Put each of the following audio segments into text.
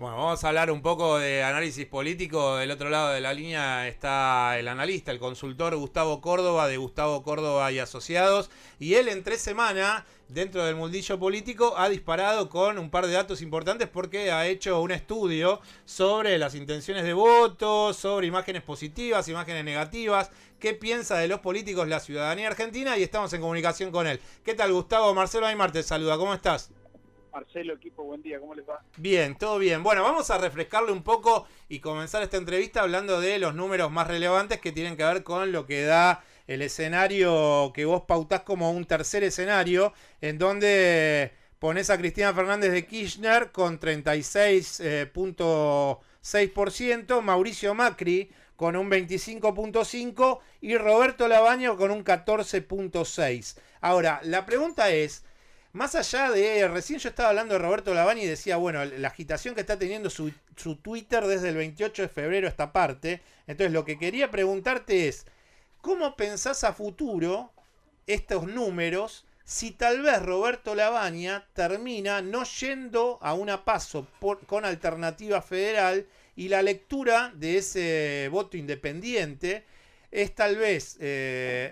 Bueno, vamos a hablar un poco de análisis político. Del otro lado de la línea está el analista, el consultor Gustavo Córdoba, de Gustavo Córdoba y Asociados. Y él en 3 semanas, dentro del mundillo político, ha disparado con un par de datos importantes porque ha hecho un estudio sobre las intenciones de voto, sobre imágenes positivas, imágenes negativas, qué piensa de los políticos la ciudadanía argentina, y estamos en comunicación con él. ¿Qué tal, Gustavo? Marcelo Aymar te saluda, ¿cómo estás? Marcelo, equipo, buen día, ¿cómo les va? Bien, todo bien. Bueno, vamos a refrescarle un poco y comenzar esta entrevista hablando de los números más relevantes que tienen que ver con lo que da el escenario que vos pautás como un tercer escenario, en donde ponés a Cristina Fernández de Kirchner con 36,6%, Mauricio Macri con un 25,5% y Roberto Labaño con un 14,6%. Ahora, la pregunta es, más allá de, recién yo estaba hablando de Roberto Lavani y decía, bueno, la agitación que está teniendo su Twitter desde el 28 de febrero esta parte. Entonces lo que quería preguntarte es, ¿cómo pensás a futuro estos números si tal vez Roberto Lavagna termina no yendo a una PASO con alternativa federal y la lectura de ese voto independiente es tal vez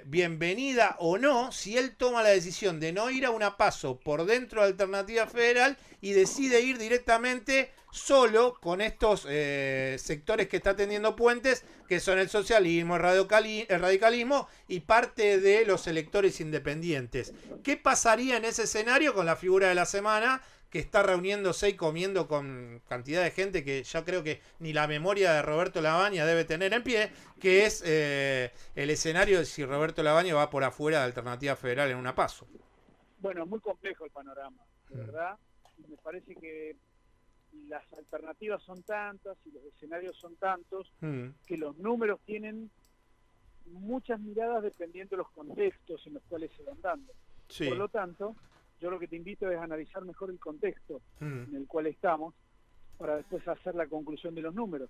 bienvenida o no si él toma la decisión de no ir a una PASO por dentro de Alternativa Federal y decide ir directamente solo con estos sectores que está teniendo puentes, que son el socialismo, el radicalismo y parte de los electores independientes? ¿Qué pasaría en ese escenario con la figura de la semana, que está reuniéndose y comiendo con cantidad de gente que ya creo que ni la memoria de Roberto Lavagna debe tener en pie, que es el escenario de si Roberto Lavagna va por afuera de Alternativa Federal en una PASO? Bueno, muy complejo el panorama, de verdad. Me parece que las alternativas son tantas y los escenarios son tantos que los números tienen muchas miradas dependiendo de los contextos en los cuales se van dando. Sí. Por lo tanto, yo lo que te invito es analizar mejor el contexto en el cual estamos para después hacer la conclusión de los números.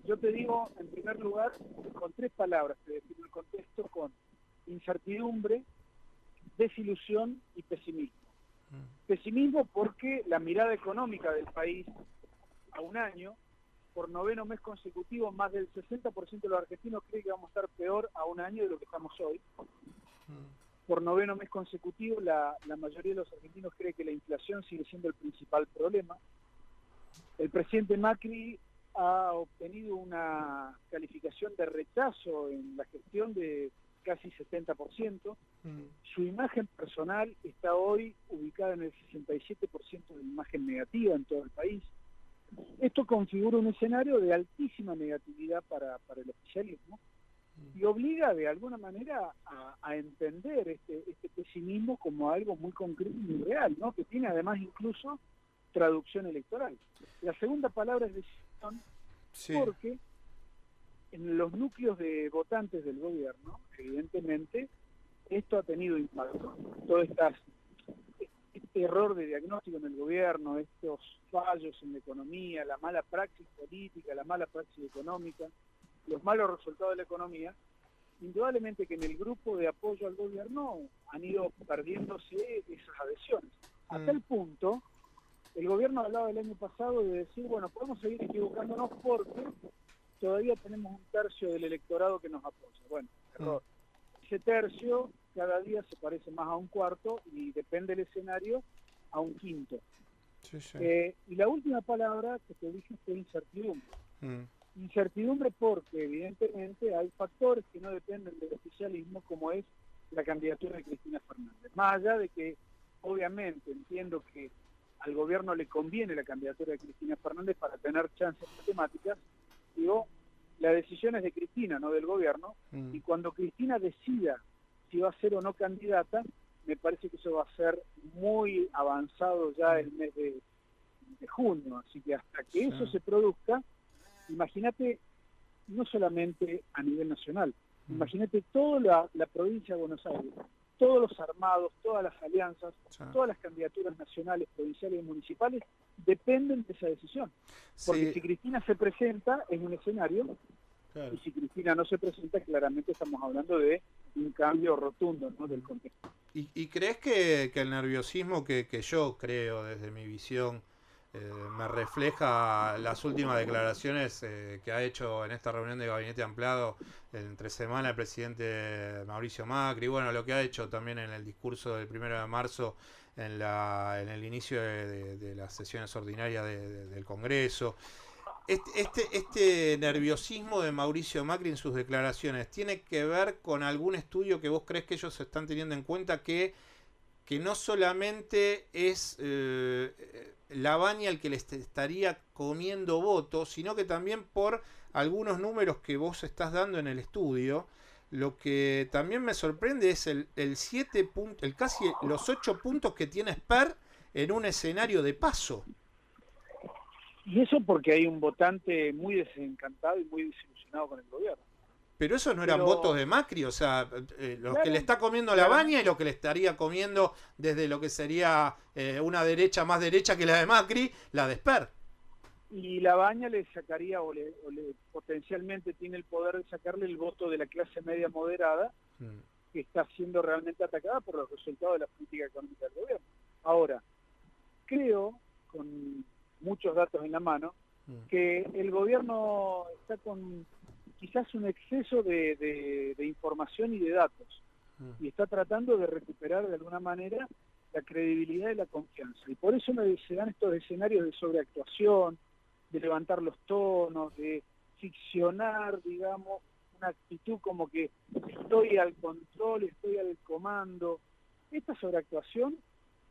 Yo te digo, en primer lugar, con 3 palabras, te defino el contexto con incertidumbre, desilusión y pesimismo. Pesimismo porque la mirada económica del país a un año, por 9º mes consecutivo, más del 60% de los argentinos cree que vamos a estar peor a un año de lo que estamos hoy. Por 9º mes consecutivo, la mayoría de los argentinos cree que la inflación sigue siendo el principal problema. El presidente Macri ha obtenido una calificación de rechazo en la gestión de casi 70%. Su imagen personal está hoy ubicada en el 67% de imagen negativa en todo el país. Esto configura un escenario de altísima negatividad para el oficialismo y obliga de alguna manera a entender este pesimismo como algo muy concreto y muy real, ¿no? Que tiene además incluso traducción electoral. La segunda palabra es decisión, sí, porque en los núcleos de votantes del gobierno, evidentemente, esto ha tenido impacto. Todo este error de diagnóstico en el gobierno, estos fallos en la economía, la mala praxis política, la mala praxis económica, los malos resultados de la economía, indudablemente que en el grupo de apoyo al gobierno han ido perdiéndose esas adhesiones. A tal punto, el gobierno hablaba el año pasado de decir, bueno, podemos seguir equivocándonos porque todavía tenemos un tercio del electorado que nos apoya. Bueno, error. Ese tercio cada día se parece más a un cuarto y depende del escenario a un quinto. Sí, sí. Y la última palabra que te dije fue incertidumbre. Incertidumbre porque evidentemente hay factores que no dependen del oficialismo, como es la candidatura de Cristina Fernández. Más allá de que obviamente entiendo que al gobierno le conviene la candidatura de Cristina Fernández para tener chances matemáticas, digo, la decisión es de Cristina, no del gobierno, y cuando Cristina decida si va a ser o no candidata, me parece que eso va a ser muy avanzado ya el mes de junio, así que hasta que eso se produzca, imagínate, no solamente a nivel nacional, imagínate toda la provincia de Buenos Aires, todos los armados, todas las alianzas, todas las candidaturas nacionales, provinciales y municipales dependen de esa decisión. Porque si Cristina se presenta en un escenario, y si Cristina no se presenta, claramente estamos hablando de un cambio rotundo, ¿no?, del contexto. ¿Y crees que el nerviosismo que yo creo desde mi visión me refleja las últimas declaraciones que ha hecho en esta reunión de gabinete ampliado entre semana el presidente Mauricio Macri, bueno, lo que ha hecho también en el discurso del 1 de marzo en el inicio de las sesiones ordinarias del Congreso. Este nerviosismo de Mauricio Macri en sus declaraciones, ¿tiene que ver con algún estudio que vos crees que ellos están teniendo en cuenta que no solamente es Lavagna el que les estaría comiendo votos, sino que también por algunos números que vos estás dando en el estudio? Lo que también me sorprende es casi los 8 puntos que tiene Sper en un escenario de paso. Y eso porque hay un votante muy desencantado y muy desilusionado con el gobierno. Pero esos no eran votos de Macri, o sea, los claro, que le está comiendo Lavagna y lo que le estaría comiendo desde lo que sería una derecha más derecha que la de Macri, la de Sper. Y Lavagna le sacaría, potencialmente tiene el poder de sacarle el voto de la clase media moderada, que está siendo realmente atacada por los resultados de la política económica del gobierno. Ahora, creo, con muchos datos en la mano, que el gobierno está con quizás un exceso de información y de datos, y está tratando de recuperar de alguna manera la credibilidad y la confianza. Y por eso se dan estos escenarios de sobreactuación, de levantar los tonos, de ficcionar, digamos, una actitud como que estoy al control, estoy al comando. Esta sobreactuación,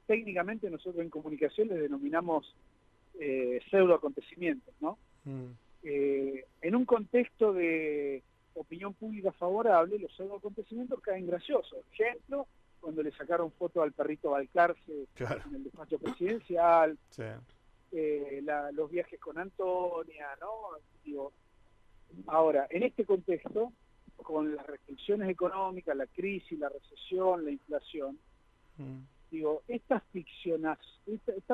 técnicamente nosotros en comunicación les denominamos pseudoacontecimientos, ¿no? En un contexto de opinión pública favorable, los pseudoacontecimientos caen graciosos. Ejemplo, cuando le sacaron foto al perrito Balcarce, claro, en el despacho presidencial, sí, los viajes con Antonia, ¿no? Digo, ahora, en este contexto, con las restricciones económicas, la crisis, la recesión, la inflación, digo, esta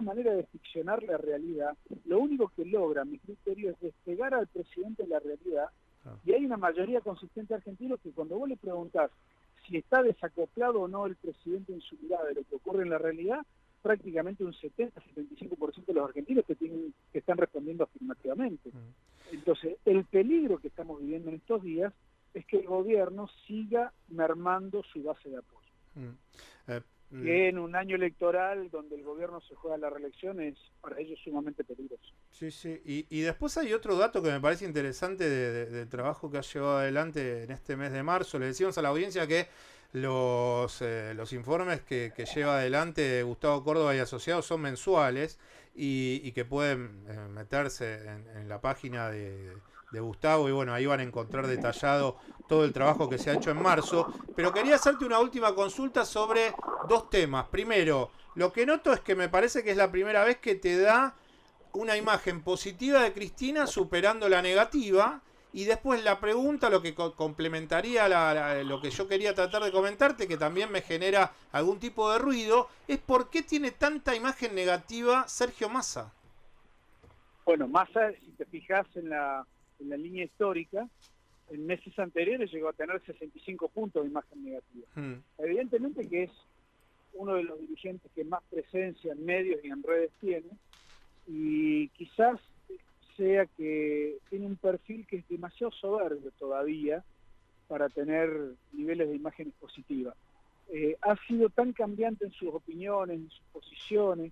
manera de ficcionar la realidad, lo único que logra, a mi criterio, es despegar al presidente de la realidad, y hay una mayoría consistente de argentinos que cuando vos le preguntás si está desacoplado o no el presidente en su mirada de lo que ocurre en la realidad, prácticamente un 70-75% de los argentinos que están respondiendo afirmativamente. Entonces, el peligro que estamos viviendo en estos días es que el gobierno siga mermando su base de apoyo. Que en un año electoral donde el gobierno se juega la reelección es para ellos sumamente peligroso. Sí, sí. Y después hay otro dato que me parece interesante del trabajo que ha llevado adelante en este mes de marzo. Le decíamos a la audiencia que los informes que lleva adelante Gustavo Córdoba y Asociados son mensuales y que pueden meterse en la página de Gustavo, y bueno, ahí van a encontrar detallado todo el trabajo que se ha hecho en marzo. Pero quería hacerte una última consulta sobre dos temas. Primero, lo que noto es que me parece que es la primera vez que te da una imagen positiva de Cristina superando la negativa. Y después la pregunta, lo que complementaría lo que yo quería tratar de comentarte, que también me genera algún tipo de ruido, es por qué tiene tanta imagen negativa Sergio Massa. Bueno, Massa, si te fijas en la línea histórica, en meses anteriores llegó a tener 65 puntos de imagen negativa. Evidentemente que es uno de los dirigentes que más presencia en medios y en redes tiene, y quizás sea que tiene un perfil que es demasiado soberbio todavía para tener niveles de imágenes positivas. Ha sido tan cambiante en sus opiniones, en sus posiciones,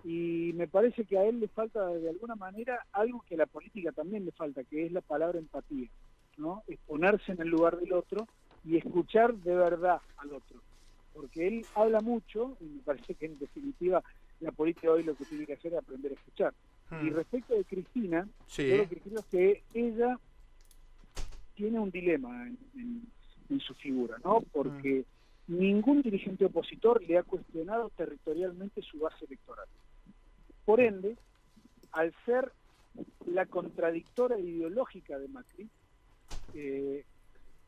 y me parece que a él le falta de alguna manera algo que a la política también le falta, que es la palabra empatía, ¿no? Es ponerse en el lugar del otro y escuchar de verdad al otro, porque él habla mucho y me parece que en definitiva la política hoy lo que tiene que hacer es aprender a escuchar. Y respecto de Cristina, sí, yo lo que creo es que ella tiene un dilema en su figura, ¿no? Porque ningún dirigente opositor le ha cuestionado territorialmente su base electoral. Por ende, al ser la contradictora ideológica de Macri,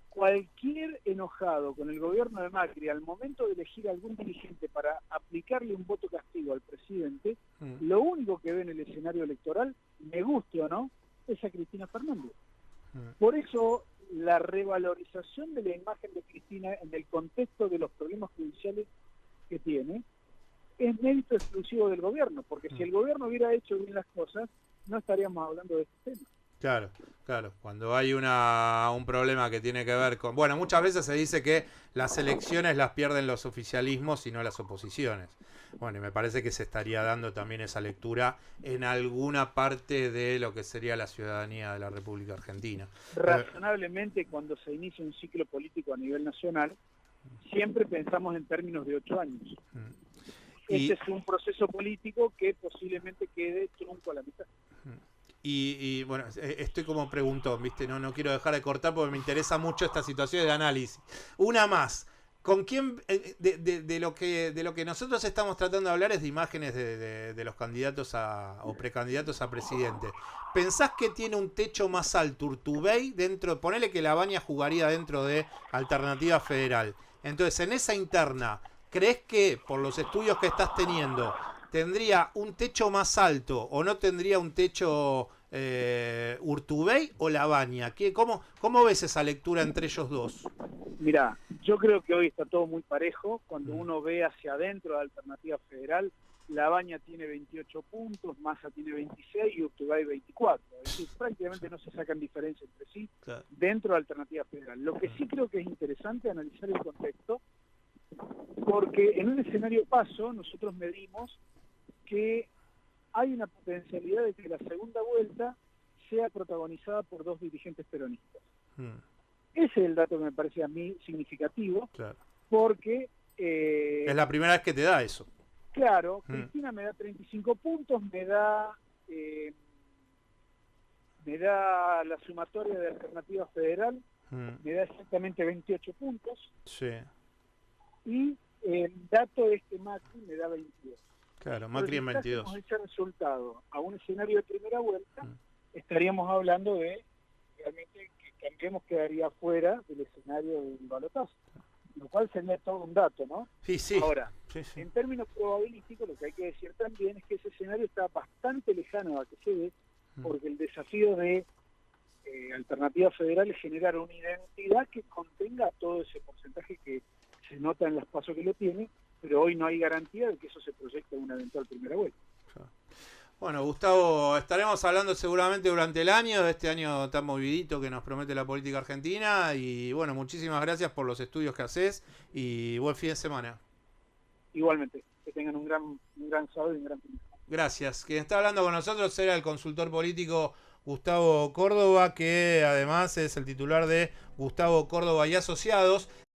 cualquier enojado con el gobierno de Macri al momento de elegir a algún dirigente para aplicarle un voto castigo al presidente, lo único que ve en el escenario electoral, me guste o no, es a Cristina Fernández. Por eso la revalorización de la imagen de Cristina en el contexto de los problemas judiciales que tiene es mérito exclusivo del gobierno, porque si el gobierno hubiera hecho bien las cosas, no estaríamos hablando de este tema. Claro, claro. Cuando hay un problema que tiene que ver con... Bueno, muchas veces se dice que las elecciones las pierden los oficialismos y no las oposiciones. Bueno, y me parece que se estaría dando también esa lectura en alguna parte de lo que sería la ciudadanía de la República Argentina. Razonablemente, cuando se inicia un ciclo político a nivel nacional, siempre pensamos en términos de 8 años. Este es un proceso político que posiblemente quede trunco a la mitad. Y bueno, estoy como preguntón, ¿viste? No quiero dejar de cortar porque me interesa mucho esta situación de análisis. Una más. ¿Con quién, de lo que nosotros estamos tratando de hablar es de imágenes de los candidatos o precandidatos a presidente? ¿Pensás que tiene un techo más alto Urtubey dentro? Ponele que Labaña jugaría dentro de Alternativa Federal. Entonces, en esa interna, ¿crees que, por los estudios que estás teniendo, tendría un techo más alto o no tendría un techo Urtubey o Labaña? ¿Cómo ves esa lectura entre ellos dos? Mirá, yo creo que hoy está todo muy parejo. Cuando uno ve hacia adentro de Alternativa Federal, Labaña tiene 28 puntos, Massa tiene 26 y Urtubey 24. Es decir, prácticamente no se sacan diferencias entre sí dentro de Alternativa Federal. Lo que sí creo que es interesante analizar el contexto, porque en un escenario paso nosotros medimos que hay una potencialidad de que la segunda vuelta sea protagonizada por 2 dirigentes peronistas. Ese es el dato que me parece a mí significativo, porque... es la primera vez que te da eso. Claro, Cristina me da 35 puntos, me da la sumatoria de Alternativa Federal, me da exactamente 28 puntos, y el dato es que Macri me da 22. Claro, Macri en 22. Si ese resultado a un escenario de primera vuelta, estaríamos hablando de realmente que Cambiemos quedaría fuera del escenario del balotaje, lo cual sería todo un dato, ¿no? Sí. Ahora, en términos probabilísticos, lo que hay que decir también es que ese escenario está bastante lejano a que se dé, porque el desafío de Alternativa Federal es generar una identidad que contenga todo ese porcentaje que se nota en los pasos que lo tiene, pero hoy no hay garantía de que eso se proyecte en una eventual primera vuelta. Bueno, Gustavo, estaremos hablando seguramente durante el año, de este año tan movidito que nos promete la política argentina, y bueno, muchísimas gracias por los estudios que haces y buen fin de semana. Igualmente, que tengan un gran sábado y un gran fin de semana. Gracias. Quien está hablando con nosotros era el consultor político Gustavo Córdoba, que además es el titular de Gustavo Córdoba y Asociados.